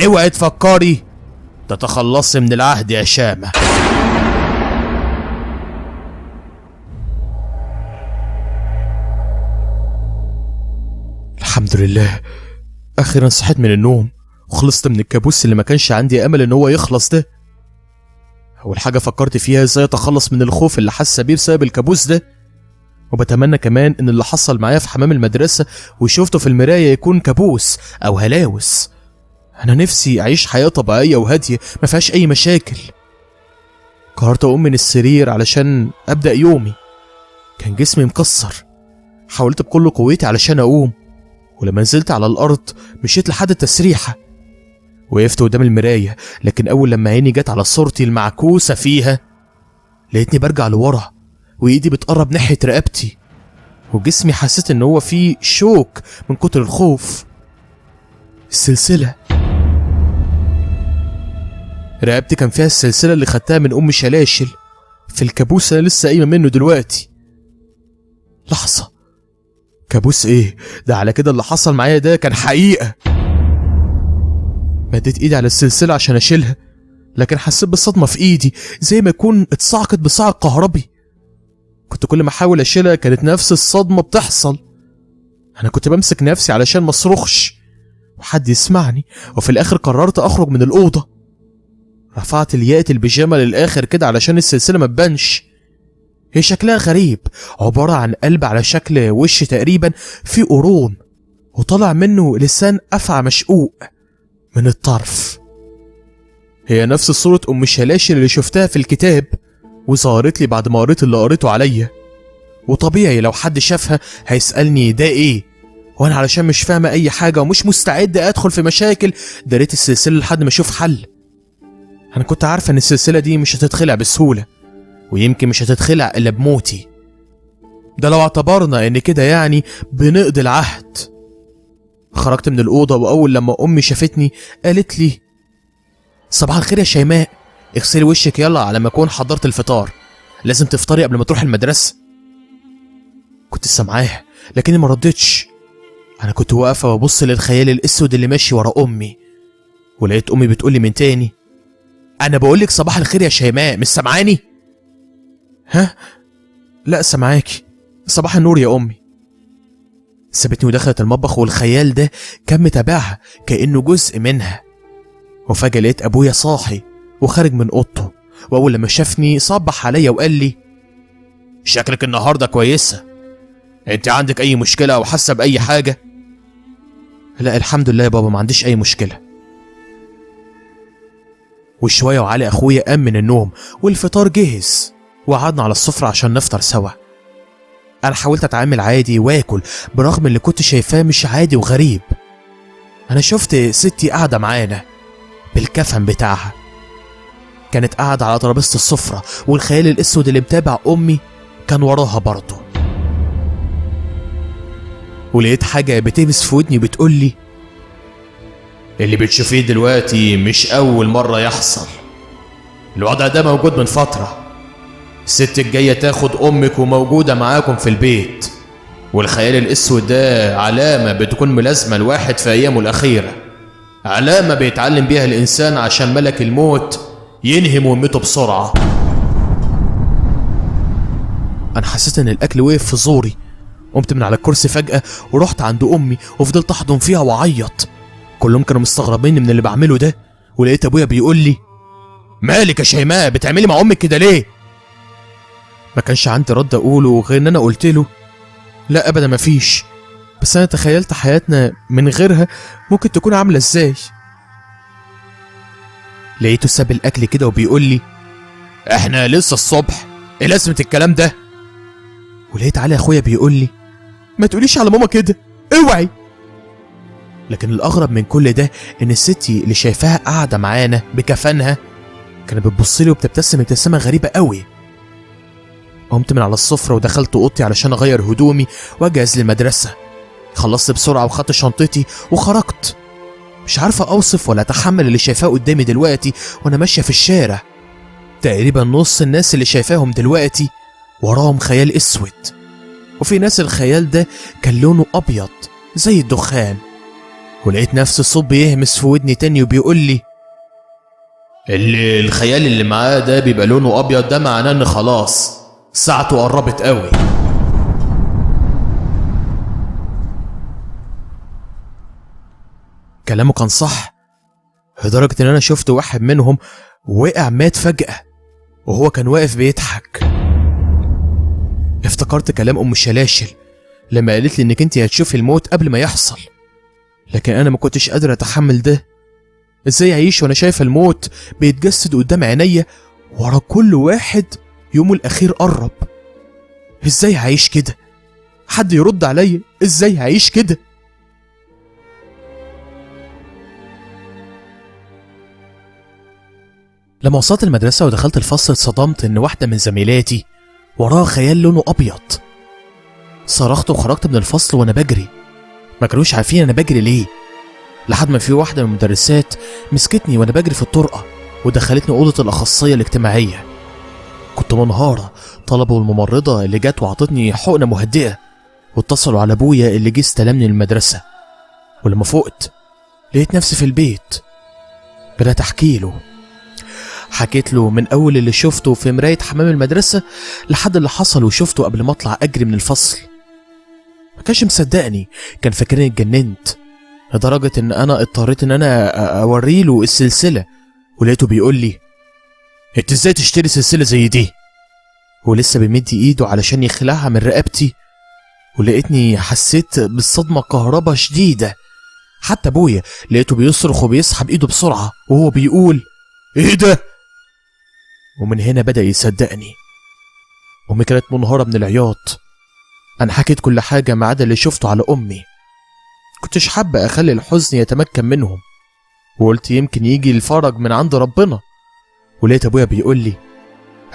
اوعي تفكري تتخلصي من العهد يا شامة. الحمد لله، اخيرا صحيت من النوم وخلصت من الكابوس اللي ما كانش عندي امل ان هو يخلص ده. اول حاجه فكرت فيها ازاي اتخلص من الخوف اللي حاسه بيه بسبب الكابوس ده، وبتمنى كمان ان اللي حصل معايا في حمام المدرسه وشوفته في المرايه يكون كابوس او هلاوس. انا نفسي اعيش حياه طبيعيه وهاديه ما فيهاش اي مشاكل. قررت اقوم من السرير علشان ابدا يومي. كان جسمي مكسر، حاولت بكل قوتي علشان اقوم، ولما نزلت على الارض مشيت لحد التسريحه. وقفت قدام المرايه، لكن اول لما عيني جت على صورتي المعكوسه فيها لقيتني برجع لورا وايدي بتقرب ناحيه رقبتي، وجسمي حسيت ان هو فيه شوك من كتر الخوف. السلسله، رقبتي كان فيها السلسله اللي خدتها من ام شلاشل في الكابوس اللي لسه قايمه منه دلوقتي. لحظه، كابوس ايه ده؟ على كده اللي حصل معايا ده كان حقيقه. مديت ايدي على السلسله عشان اشيلها، لكن حسيت بالصدمه في ايدي زي ما يكون اتصعقت بصعق كهربي. كنت كل ما احاول اشيلها كانت نفس الصدمه بتحصل. انا كنت بمسك نفسي علشان ما اصرخش وحد يسمعني، وفي الاخر قررت اخرج من الاوضه. رفعت الياقة البيجامه للاخر كده علشان السلسله ما تبانش. هي شكلها غريب، عباره عن قلب على شكل وش تقريبا فيه قرون، وطلع منه لسان افعى مشقوق من الطرف. هي نفس صورة ام شلاشل اللي شفتها في الكتاب، وظهرت لي بعد ما قريت اللي قريته عليا. وطبيعي لو حد شافها هيسألني ده ايه، وانا علشان مش فاهمة اي حاجة ومش مستعد ادخل في مشاكل دريت السلسلة لحد ما اشوف حل. انا كنت عارفة ان السلسلة دي مش هتتخلع بسهولة، ويمكن مش هتتخلع الا بموتي. ده لو اعتبرنا ان كده يعني بنقضي العهد. خرجت من الأوضة، وأول لما أمي شافتني قالت لي: صباح الخير يا شيماء، اغسلي وشك يلا على ما أكون حضرت الفطار، لازم تفطري قبل ما تروح المدرسة. كنت سامعاها لكني ما ردتش. أنا كنت واقفة وأبص للخيال الأسود اللي ماشي ورا أمي، ولقيت أمي بتقولي من تاني: أنا بقولك صباح الخير يا شيماء، مش سامعاني؟ ها؟ لا سامعاكي، صباح النور يا أمي. سابتني ودخلت المطبخ، والخيال ده كان متابعها كأنه جزء منها. وفجأة لقيت أبويا صاحي وخارج من أوضته، وأول لما شافني صبح عليا وقال لي: شكلك النهاردة كويسة، انت عندك أي مشكلة أو حاسة بأي حاجة؟ لا الحمد لله يا بابا، ما عنديش أي مشكلة. وشوية وعلي أخويا قام من النوم والفطار جهز وقعدنا على السفرة عشان نفطر سوا. أنا حاولت أتعامل عادي وآكل برغم اللي كنت شايفاه مش عادي وغريب. أنا شفت ستي قاعدة معانا بالكفن بتاعها، كانت قاعدة على ترابيزة السفرة والخيال الأسود اللي متابع أمي كان وراها برضه. ولقيت حاجة بتلمس في ودني بتقولي اللي بتشوفيه دلوقتي مش أول مرة يحصل، الوضع ده موجود من فترة. الست الجاية تاخد أمك وموجودة معاكم في البيت، والخيال الأسود ده علامة بتكون ملازمة الواحد في أيامه الأخيرة، علامة بيتعلم بيها الإنسان عشان ملك الموت ينهي مهمته بسرعة. أنا حسيت إن الأكل وقف في زوري، قمت من على الكرسي فجأة ورحت عند أمي وفضلت أحضن فيها وأعيط. كلهم كانوا مستغربين من اللي بعمله ده، ولقيت أبويا بيقول لي مالك يا شيماء بتعملي مع أمك كده ليه؟ ما كانش عندي رد أقوله غير إن أنا قلت له لا أبدا مفيش، بس أنا تخيلت حياتنا من غيرها ممكن تكون عاملة إزاي. لقيته ساب الأكل كده وبيقول لي إحنا لسه الصبح، إيه لازمة الكلام ده؟ ولقيت علي أخويا بيقول لي ما تقوليش على ماما كده، اوعي. لكن الأغرب من كل ده إن الستي اللي شايفاها قاعدة معانا بكفنها كانت بتبصلي وبتبتسم ابتسامة غريبة قوي. قمت من على السفرة ودخلت أوضتي علشان أغير هدومي وأجهز للمدرسة. خلصت بسرعة وخدت شنطتي وخرجت، مش عارفة أوصف ولا أتحمل اللي شايفاه قدامي دلوقتي وأنا ماشية في الشارع. تقريبا نص الناس اللي شايفاهم دلوقتي وراهم خيال أسود، وفي ناس الخيال ده كان لونه أبيض زي الدخان. ولقيت نفس الصوت بيهمس في ودني تاني وبيقول لي الخيال اللي معاه ده بيبقى لونه أبيض، ده معناه إن خلاص ساعته قربت قوي. كلامه كان صح، لدرجة إن أنا شفت واحد منهم وقع مات فجأة وهو كان واقف بيضحك. افتكرت كلام أم شلاشل لما قالت لي إنك أنت هتشوفي الموت قبل ما يحصل، لكن أنا ما كنتش قادر أتحمل ده. إزاي أعيش وأنا شايف الموت بيتجسد قدام عينيا ورا كل واحد يومه الأخير قرب؟ إزاي هعيش كده؟ حد يرد عليا، إزاي هعيش كده؟ لما وصلت المدرسة ودخلت الفصل اتصدمت إن واحدة من زميلاتي وراها خيال لونه أبيض. صرخت وخرجت من الفصل وأنا بجري، ما كانوش عارفين أنا بجري ليه، لحد ما في واحدة من المدرسات مسكتني وأنا بجري في الطرقة ودخلتني أوضة الأخصائية الاجتماعية. كنت منهارة، طلبوا الممرضة اللي جت وعطتني حقنة مهدئة، واتصلوا على أبويا اللي جه استلمني من المدرسة. ولما فقت لقيت نفسي في البيت. بدأت أحكي له، حكيت له من أول اللي شفته في مراية حمام المدرسة لحد اللي حصل وشفته قبل ما أطلع أجري من الفصل. ما كانش مصدقني، كان فاكرني اتجننت، لدرجة إن أنا اضطريت إن أنا أوريله السلسلة. ولقيته بيقول لي أنت إزاي تشتري سلسلة زي دي؟ ولسه بيمد إيده علشان يخلعها من رقبتي، ولقيتني حسيت بالصدمة كهرباء شديدة. حتى أبويا لقيته بيصرخ وبيسحب إيده بسرعة وهو بيقول إيه ده؟ ومن هنا بدأ يصدقني. أمي كانت منهارة من العياط. أنا حكيت كل حاجة ما عدا اللي شفته على أمي. كنتش حابة أخلي الحزن يتمكن منهم، وقلت يمكن يجي الفرج من عند ربنا. ولقيت أبويا بيقول لي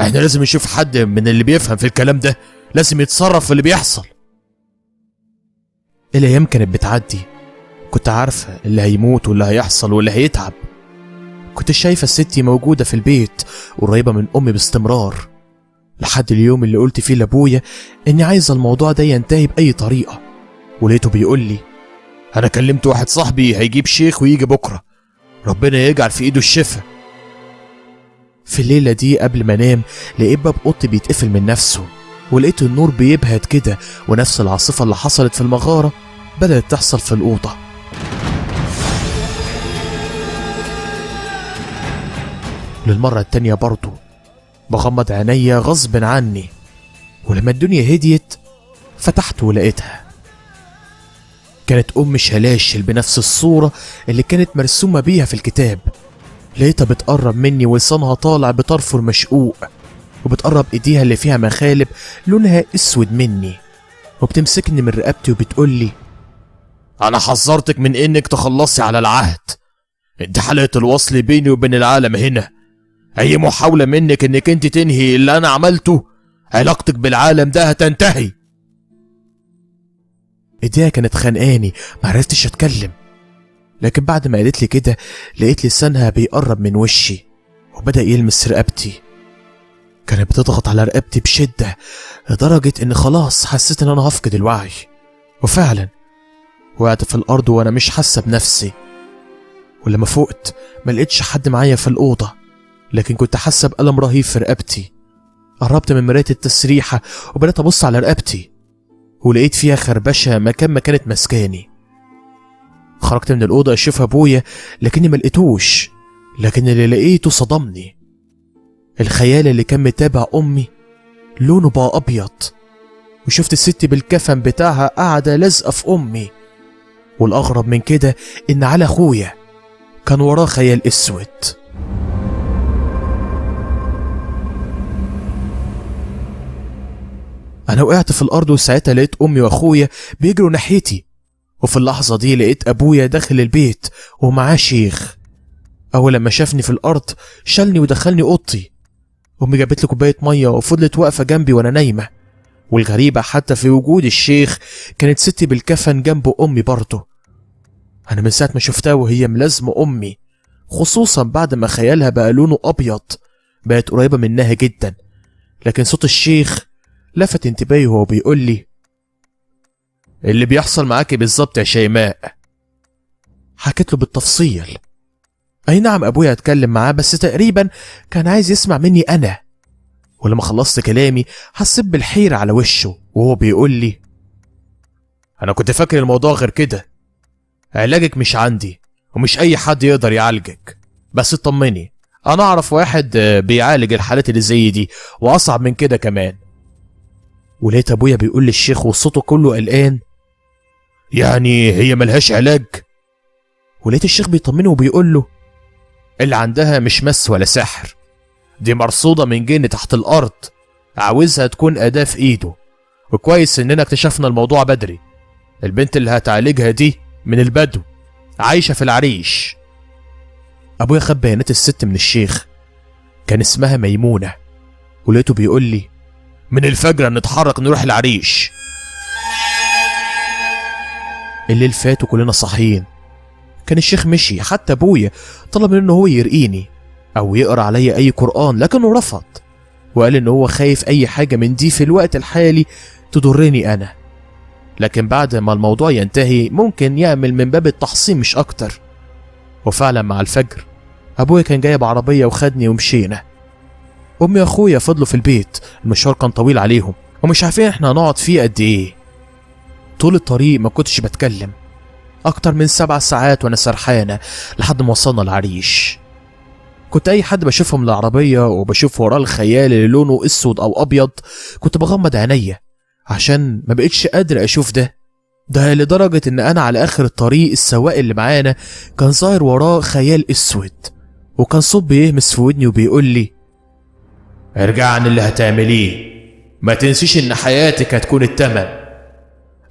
احنا لازم نشوف حد من اللي بيفهم في الكلام ده، لازم يتصرف في اللي بيحصل. الأيام كانت بتعدي، كنت عارفة اللي هيموت واللي هيحصل واللي هيتعب. كنت شايفة ستي موجودة في البيت قريبة من أمي باستمرار، لحد اليوم اللي قلت فيه لأبويا إني عايزة الموضوع ده ينتهي بأي طريقة. ولقيته بيقول لي أنا كلمت واحد صاحبي هيجيب شيخ ويجي بكرة، ربنا يجعل في إيده الشفا. في الليلة دي قبل ما انام لقيت باب اوضتي بيتقفل من نفسه، ولقيت النور بيبهت كده، ونفس العاصفة اللي حصلت في المغارة بدأت تحصل في الأوضة. للمرة التانية برضو بغمض عينيا غصب عني، ولما الدنيا هديت فتحت ولقيتها كانت أم شلاشل بنفس الصورة اللي كانت مرسومة بيها في الكتاب. لقيتها بتقرب مني ولسانها طالع بطرفه المشقوق، وبتقرب ايديها اللي فيها مخالب لونها اسود مني، وبتمسكني من رقبتي وبتقولي: انا حذرتك من انك تخلصي على العهد. انت حلقة الوصل بيني وبين العالم هنا. اي محاولة منك انك انت تنهي اللي انا عملته، علاقتك بالعالم ده هتنتهي. ايديها كانت خانقاني، معرفتش اتكلم، لكن بعد ما قالت لي كده لقيت لسانها بيقرب من وشي وبدأ يلمس رقبتي. كانت بتضغط على رقبتي بشدة لدرجة ان خلاص حسيت ان انا هفقد الوعي، وفعلا وقعت في الارض وانا مش حاسة بنفسي. ولما فقت ما لقيتش حد معايا في الأوضة، لكن كنت حاسة بألم رهيب في رقبتي. قربت من مراية التسريحة وبدأت أبص على رقبتي، ولقيت فيها خربشة مكان ما كانت مسكاني. خرجت من الأوضة أشوف أبويا لكني ما لقيتوش، لكن اللي لقيته صدمني. الخيال اللي كان متابع أمي لونه بقى أبيض، وشفت الست بالكفن بتاعها قاعدة لازقة في أمي. والأغرب من كده إن على أخويا كان وراه خيال اسود. انا وقعت في الارض، وساعتها لقيت امي واخويا بيجروا ناحيتي، وفي اللحظه دي لقيت ابويا داخل البيت ومعاه شيخ. اول لما شافني في الارض شالني ودخلني اوضتي. امي جابت لي كوبايه ميه وفضلت واقفه جنبي وانا نايمه، والغريبه حتى في وجود الشيخ كانت ستي بالكفن جنب امي برضه. انا من ساعه ما شفتها وهي ملازمه امي، خصوصا بعد ما خيالها بقى لونه ابيض، بقت قريبه منها جدا. لكن صوت الشيخ لفت انتباهي وهو بيقول لي: اللي بيحصل معاكي بالظبط يا شيماء. حكيت له بالتفصيل. اي نعم ابويا اتكلم معاه، بس تقريبا كان عايز يسمع مني انا. ولما خلصت كلامي حسيت بالحيرة على وشه وهو بيقول لي: انا كنت فاكر الموضوع غير كده. علاجك مش عندي، ومش اي حد يقدر يعالجك، بس اطمني، انا اعرف واحد بيعالج الحالات اللي زي دي واصعب من كده كمان. ولقيت ابويا بيقول للشيخ وصوته كله قلقان: يعني هي ملهاش علاج؟ ولقيت الشيخ بيطمنه وبيقول له: اللي عندها مش مس ولا سحر، دي مرصودة من جن تحت الارض، عاوزها تكون اداة في ايده. وكويس اننا اكتشفنا الموضوع بدري. البنت اللي هتعالجها دي من البدو، عايشة في العريش. ابويا خد بيانات الست من الشيخ، كان اسمها ميمونة. ولقيته بيقول لي: من الفجر نتحرك نروح العريش. الليل فات وكلنا صاحيين. كان الشيخ مشي، حتى ابويا طلب منه هو يرقيني او يقرا عليا اي قرآن، لكنه رفض وقال ان هو خايف اي حاجة من دي في الوقت الحالي تضرني انا، لكن بعد ما الموضوع ينتهي ممكن يعمل من باب التحصين مش اكتر. وفعلا مع الفجر ابويا كان جايب عربية وخدني ومشينا. امي واخويا فضلوا في البيت، المشوار كان طويل عليهم ومش عارفين احنا هنقعد فيه قد ايه. طول الطريق ما كنتش بتكلم، اكتر من 7 ساعات وانا سرحانة لحد ما وصلنا العريش. كنت اي حد بشوفهم العربية وبشوف وراه الخيال اللي لونه اسود او ابيض كنت بغمض عينيا عشان ما بقتش قادر اشوف ده لدرجة ان انا على اخر الطريق السواق اللي معانا كان ظاهر وراه خيال اسود، وكان صوت بيهمس في ودني وبيقول لي: ارجع عن اللي هتعمليه، ما تنسيش ان حياتك هتكون التمن،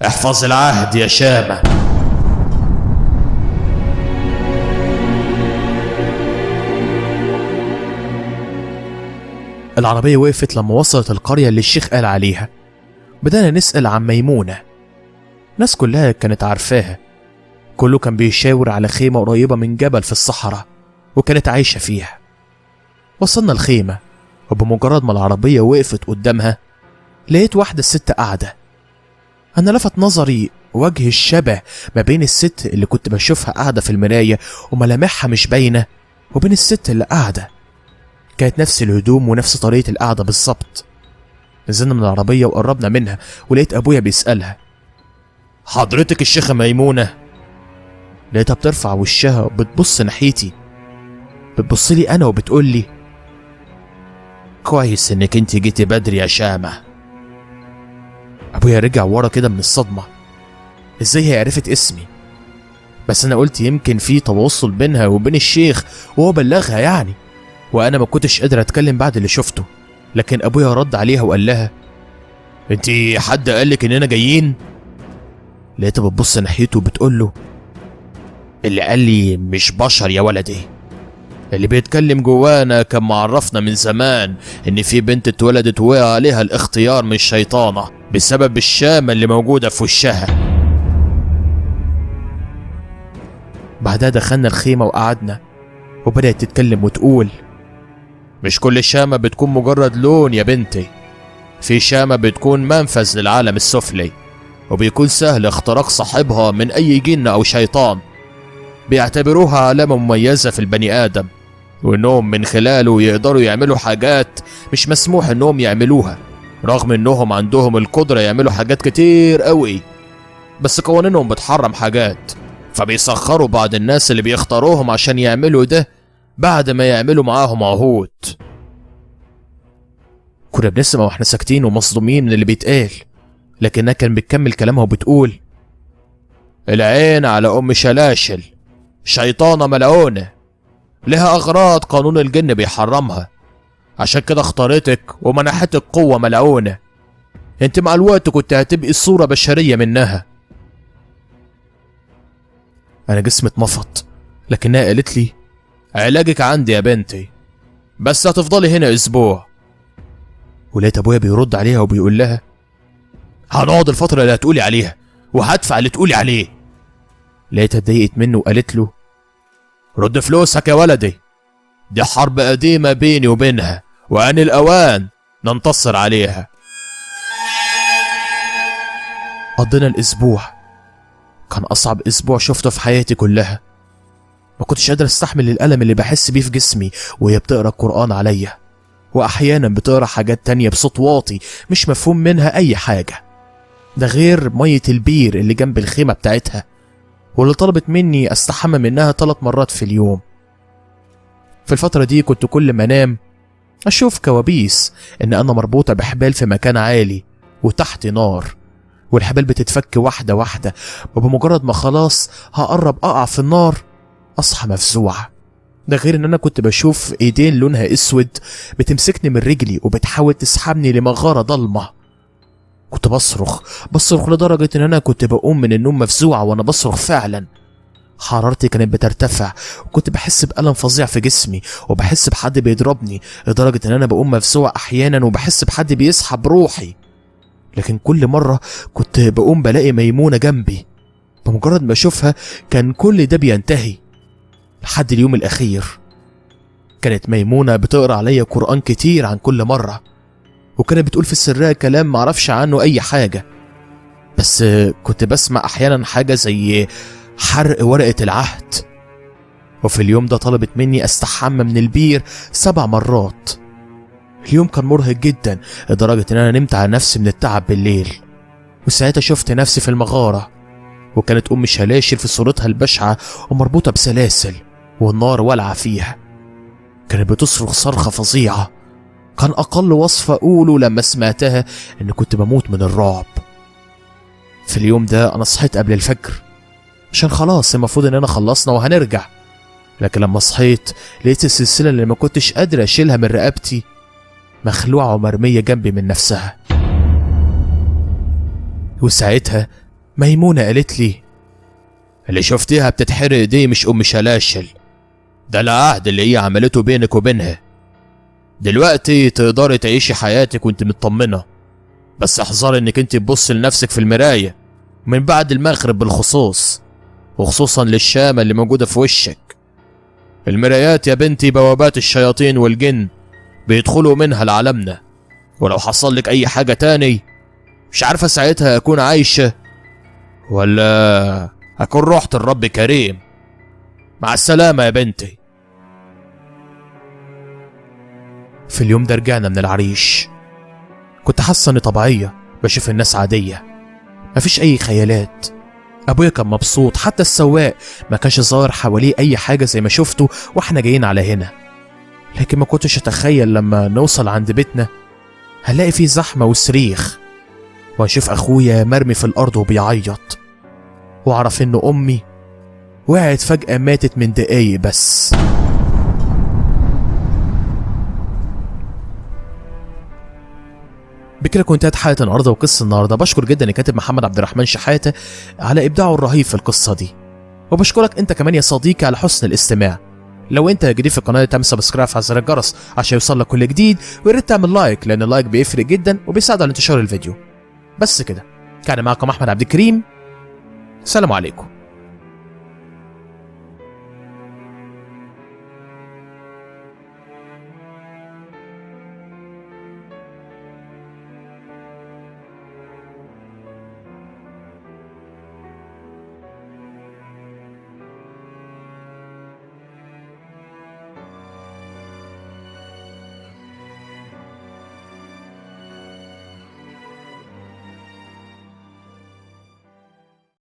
احفظ العهد يا شامة. العربية وقفت لما وصلت القرية اللي الشيخ قال عليها. بدأنا نسأل عن ميمونة، ناس كلها كانت عارفاها، كله كان بيشاور على خيمة قريبة من جبل في الصحراء وكانت عايشة فيها. وصلنا الخيمة، وبمجرد ما العربية وقفت قدامها لقيت واحدة ست قاعدة. أنا لفت نظري وجه الشبه ما بين الست اللي كنت بشوفها قاعدة في المراية وملامحها مش باينة وبين الست اللي قاعدة. كانت نفس الهدوم ونفس طريقة القعدة بالظبط. نزلنا من العربية وقربنا منها ولقيت أبويا بيسألها: حضرتك الشيخة ميمونة؟ لقيتها بترفع وشها وبتبص ناحيتي، بتبص لي أنا وبتقول لي: كويس إنك انت جيتي بدري يا شامة. أبويا رجع ورا كده من الصدمة. إزاي هي عرفت اسمي؟ بس انا قلت يمكن في تواصل بينها وبين الشيخ وهو بلغها يعني، وانا ما كنتش قادر اتكلم بعد اللي شفته. لكن ابويا رد عليها وقال لها: انتي حد قالك اننا جايين؟ لقيتها بتبص ناحيته وبتقول له: اللي قال لي مش بشر يا ولدي، اللي بيتكلم جوانا كان معرفنا من زمان ان في بنت اتولدت وقع عليها الاختيار من الشيطانة بسبب الشامة اللي موجودة في وشها. بعدها دخلنا الخيمة وقعدنا، وبدأت تتكلم وتقول: مش كل شامة بتكون مجرد لون يا بنتي، في شامة بتكون منفذ للعالم السفلي، وبيكون سهل اختراق صاحبها من اي جن او شيطان. بيعتبروها علامة مميزة في البني آدم، وانهم من خلاله يقدروا يعملوا حاجات مش مسموح انهم يعملوها، رغم انهم عندهم القدرة يعملوا حاجات كتير قوي، بس قوانينهم بتحرم حاجات، فبيسخروا بعض الناس اللي بيختاروهم عشان يعملوا ده بعد ما يعملوا معاهم عهود. كنا بنسمع واحنا ساكتين ومصدومين من اللي بيتقال، لكنها كان بتكمل كلامها وبتقول: العين على ام شلاشل، شيطانة ملعونة، لها اغراض قانون الجن بيحرمها، عشان كده اختارتك ومنحتك قوة ملعونة. انت مع الوقت كنت هتبقي صورة بشرية منها. انا جسمي اتنفض، لكنها قالت لي: علاجك عندي يا بنتي، بس هتفضلي هنا اسبوع. ولقيت ابويا بيرد عليها وبيقول لها: هنقعد الفترة اللي هتقولي عليها وهدفع اللي تقولي عليه. لقيتها اتضايقت منه وقالت له: رد فلوسك يا ولدي، دي حرب قديمة بيني وبينها، وآن الأوان ننتصر عليها. قضينا الأسبوع، كان أصعب أسبوع شفته في حياتي كلها. ما كنتش قادر استحمل الألم اللي بحس بيه في جسمي وهي بتقرأ القرآن عليا، وأحيانا بتقرأ حاجات تانية بصوت واطي مش مفهوم منها أي حاجة، ده غير مية البير اللي جنب الخيمة بتاعتها واللي طلبت مني استحمى منها 3 مرات في اليوم. في الفترة دي كنت كل ما انام اشوف كوابيس ان انا مربوطة بحبال في مكان عالي وتحت نار، والحبال بتتفك واحدة واحدة، وبمجرد ما خلاص هقرب اقع في النار اصحى مفزوعة. ده غير ان انا كنت بشوف ايدين لونها اسود بتمسكني من رجلي وبتحاول تسحبني لمغارة ضلمة. كنت بصرخ لدرجة ان انا كنت بقوم من النوم مفزوعة وانا بصرخ فعلا. حرارتي كانت بترتفع، وكنت بحس بألم فظيع في جسمي، وبحس بحد بيضربني لدرجة ان انا بقوم مفزوع احيانا، وبحس بحد بيسحب روحي. لكن كل مرة كنت بقوم بلاقي ميمونة جنبي، بمجرد ما اشوفها كان كل ده بينتهي. لحد اليوم الاخير كانت ميمونة بتقرأ عليا قرآن كتير عن كل مرة، وكانت بتقول في سرها كلام معرفش عنه اي حاجة، بس كنت بسمع احيانا حاجة زي حرق ورقة العهد. وفي اليوم ده طلبت مني استحمى من البير 7 مرات. اليوم كان مرهق جدا لدرجة ان انا نمت على نفسي من التعب بالليل، وساعتها شفت نفسي في المغارة، وكانت ام شلاشل في صورتها البشعة ومربوطة بسلاسل والنار والعة فيها. كانت بتصرخ صرخة فظيعة، كان اقل وصف اقوله لما سمعتها ان كنت بموت من الرعب. في اليوم ده انا صحيت قبل الفجر عشان خلاص المفروض اننا خلصنا وهنرجع، لكن لما صحيت لقيت السلسلة اللي ما كنتش قادر اشيلها من رقبتي مخلوعة ومرمية جنبي من نفسها. وساعتها ميمونة قالت لي: اللي شفتيها بتتحرق دي مش ام شلاشل، ده العهد اللي هي عملته بينك وبينها. دلوقتي تقدري تعيشي حياتك وانت مطمنة، بس احذري انك انت تبص لنفسك في المراية من بعد المغرب بالخصوص، وخصوصا للشامة اللي موجودة في وشك. المرايات يا بنتي بوابات الشياطين والجن بيدخلوا منها لعالمنا، ولو حصل لك اي حاجة تاني مش عارفة ساعتها اكون عايشة ولا اكون رحت الرب كريم. مع السلامة يا بنتي. في اليوم ده رجعنا من العريش، كنت حاسة اني طبيعية، بشوف الناس عادية، مفيش اي خيالات. ابويا كان مبسوط، حتى السواق ما كانش ظاهر حواليه اي حاجة زي ما شفته واحنا جايين على هنا. لكن ما كنتش اتخيل لما نوصل عند بيتنا هنلاقي فيه زحمة وصريخ، واشوف اخويا مرمي في الارض وبيعيط، واعرف ان امي وقعت فجأة ماتت من دقايق بس. بكده كنت انتهت حلقة النهارده وقصة النهارده. بشكر جدا الكاتب محمد عبد الرحمن شحاتة على إبداعه الرهيب في القصة دي، وبشكرك انت كمان يا صديقي على حسن الاستماع. لو انت جديد في القناه تعمل سبسكرايب على زر الجرس عشان يوصلك كل جديد، ويا ريت تعمل لايك لان اللايك بيفرق جدا وبيساعد على انتشار الفيديو. بس كده كان معكم احمد عبد الكريم، سلام عليكم.